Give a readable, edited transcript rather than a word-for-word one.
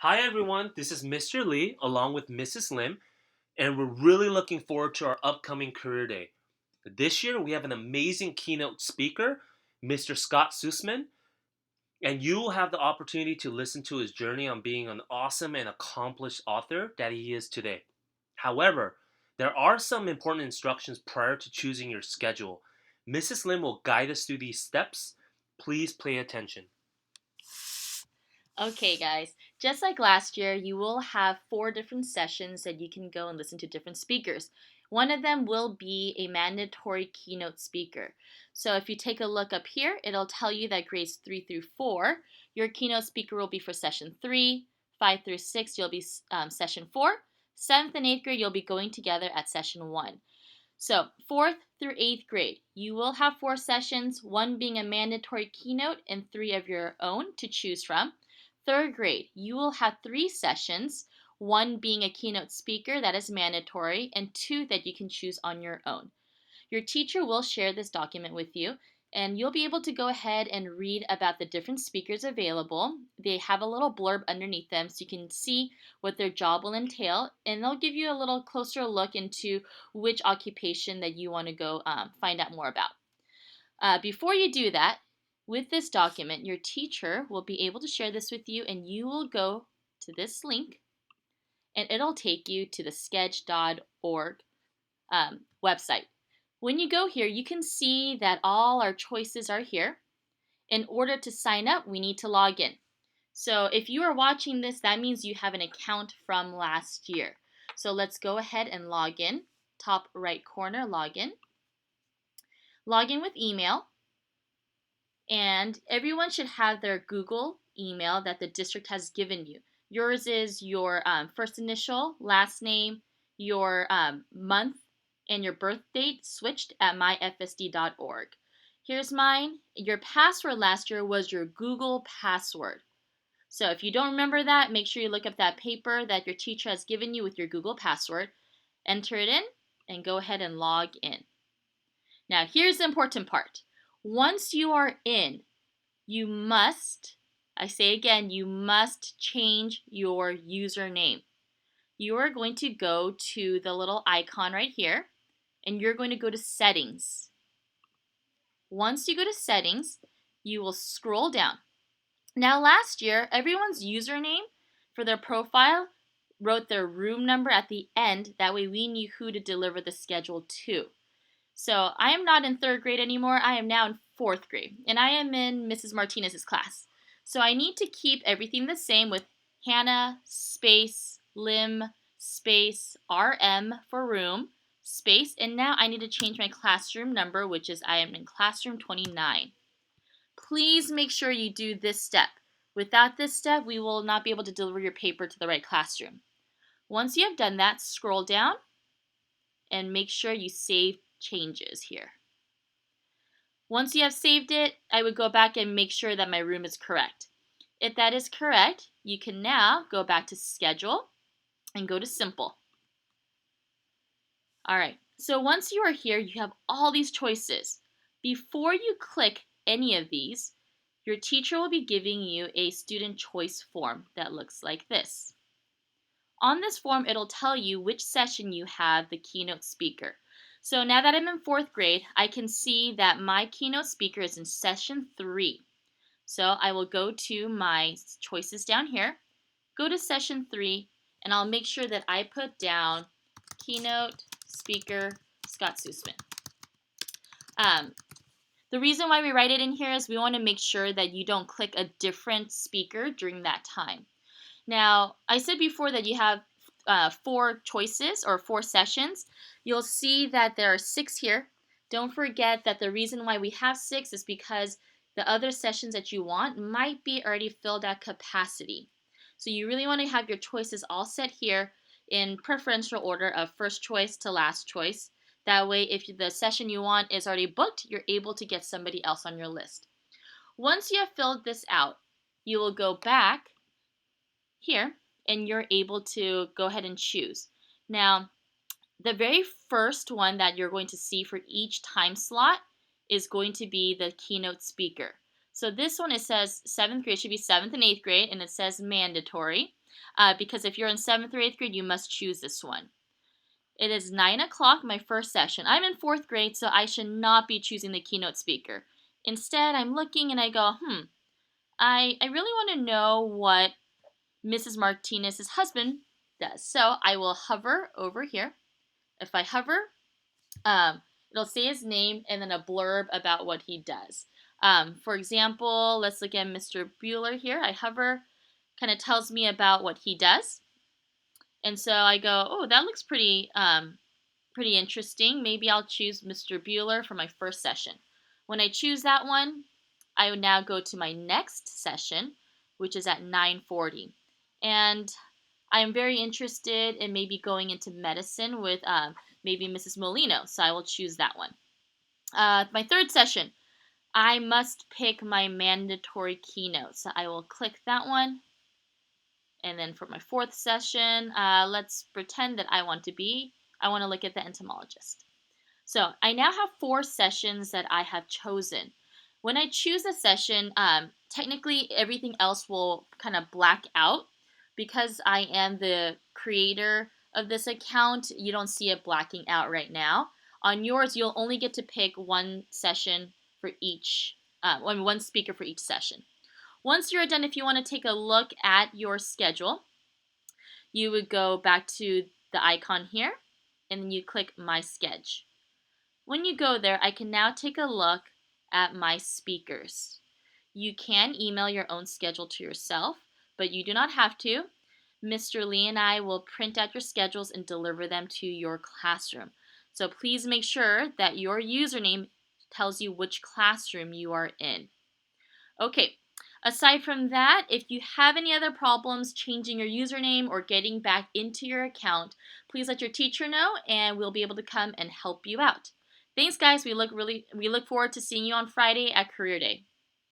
Hi everyone, this is Mr. Lee along with Mrs. Lim, and we're really looking forward to our upcoming career day. This year we have an amazing keynote speaker, Mr. Scott Sussman, and you will have the opportunity to listen to his journey on being an awesome and accomplished author that he is today. However, there are some important instructions prior to choosing your schedule. Mrs. Lim will guide us through these steps. Please pay attention. Okay, guys, just like last year, you will have 4 different sessions that you can go and listen to different speakers. One of them will be a mandatory keynote speaker. So if you take a look up here, it'll tell you that grades 3 through 4, your keynote speaker will be for session 3, 5 through 6, you'll be session 4, 7th and 8th grade, you'll be going together at session 1. So, 4th through 8th grade, you will have 4 sessions, one being a mandatory keynote and 3 of your own to choose from. 3rd grade, you will have 3 sessions, one being a keynote speaker that is mandatory and 2 that you can choose on your own. Your teacher will share this document with you, and you'll be able to go ahead and read about the different speakers available. They have a little blurb underneath them so you can see what their job will entail, and they'll give you a little closer look into which occupation that you want to go find out more about. Before you do that, with this document, your teacher will be able to share this with you, and you will go to this link, and it'll take you to the sketch.org website. When you go here, you can see that all our choices are here. In order to sign up, we need to log in. So if you are watching this, that means you have an account from last year. So let's go ahead and log in. Top right corner, log in. Log in with email. And everyone should have their Google email that the district has given you. Yours is your first initial, last name, your month, and your birth date switched at myfsd.org. Here's mine. Your password last year was your Google password. So if you don't remember that, make sure you look up that paper that your teacher has given you with your Google password. Enter it in and go ahead and log in. Now here's the important part. Once you are in, you must, I say again, you must change your username. You are going to go to the little icon right here, and you're going to go to Settings. Once you go to Settings, you will scroll down. Now last year, everyone's username for their profile wrote their room number at the end. That way we knew who to deliver the schedule to. So I am not in 3rd grade anymore. I am now in 4th grade, and I am in Mrs. Martinez's class. So I need to keep everything the same with Hannah, space, Lim, space, RM for room, space, and now I need to change my classroom number, which is I am in classroom 29. Please make sure you do this step. Without this step, we will not be able to deliver your paper to the right classroom. Once you have done that, scroll down and make sure you save changes here. Once you have saved it, I would go back and make sure that my room is correct. If that is correct, you can now go back to Schedule and go to Simple. All right, so once you are here, you have all these choices. Before you click any of these, your teacher will be giving you a student choice form that looks like this. On this form, it'll tell you which session you have the keynote speaker. So now that I'm in 4th grade, I can see that my keynote speaker is in session 3. So I will go to my choices down here, go to session 3, and I'll make sure that I put down keynote speaker Scott Sussman. The reason why we write it in here is we want to make sure that you don't click a different speaker during that time. Now, I said before that you have 4 choices or 4 sessions. You'll see that there are 6 here. Don't forget that the reason why we have 6 is because the other sessions that you want might be already filled at capacity. So you really want to have your choices all set here in preferential order of first choice to last choice. That way, if the session you want is already booked, you're able to get somebody else on your list. Once you have filled this out, you will go back here and you're able to go ahead and choose. Now, the very first one that you're going to see for each time slot is going to be the keynote speaker. So this one, it says 7th grade, should be 7th and 8th grade, and it says mandatory, because if you're in 7th or 8th grade, you must choose this one. It is 9 o'clock, my first session. I'm in 4th grade, so I should not be choosing the keynote speaker. Instead, I'm looking and I go, I really want to know what Mrs. Martinez's husband does. So I will hover over here. If I hover, it'll say his name and then a blurb about what he does. For example, let's look at Mr. Bueller here. I hover, kind of tells me about what he does. And so I go, oh, that looks pretty interesting. Maybe I'll choose Mr. Bueller for my first session. When I choose that one, I would now go to my next session, which is at 9:40. And I am very interested in maybe going into medicine with maybe Mrs. Molino, so I will choose that one. My third session, I must pick my mandatory keynote, so I will click that one. And then for my fourth session, let's pretend that I want to look at the entomologist. So I now have 4 sessions that I have chosen. When I choose a session, technically everything else will kind of black out. Because I am the creator of this account, you don't see it blacking out right now. On yours, you'll only get to pick one session for each, one speaker for each session. Once you're done, if you want to take a look at your schedule, you would go back to the icon here, and then you click My Schedule. When you go there, I can now take a look at my speakers. You can email your own schedule to yourself, but you do not have to. Mr. Lee and I will print out your schedules and deliver them to your classroom. So please make sure that your username tells you which classroom you are in. Okay, aside from that, if you have any other problems changing your username or getting back into your account, please let your teacher know and we'll be able to come and help you out. Thanks, guys. We look forward to seeing you on Friday at Career Day.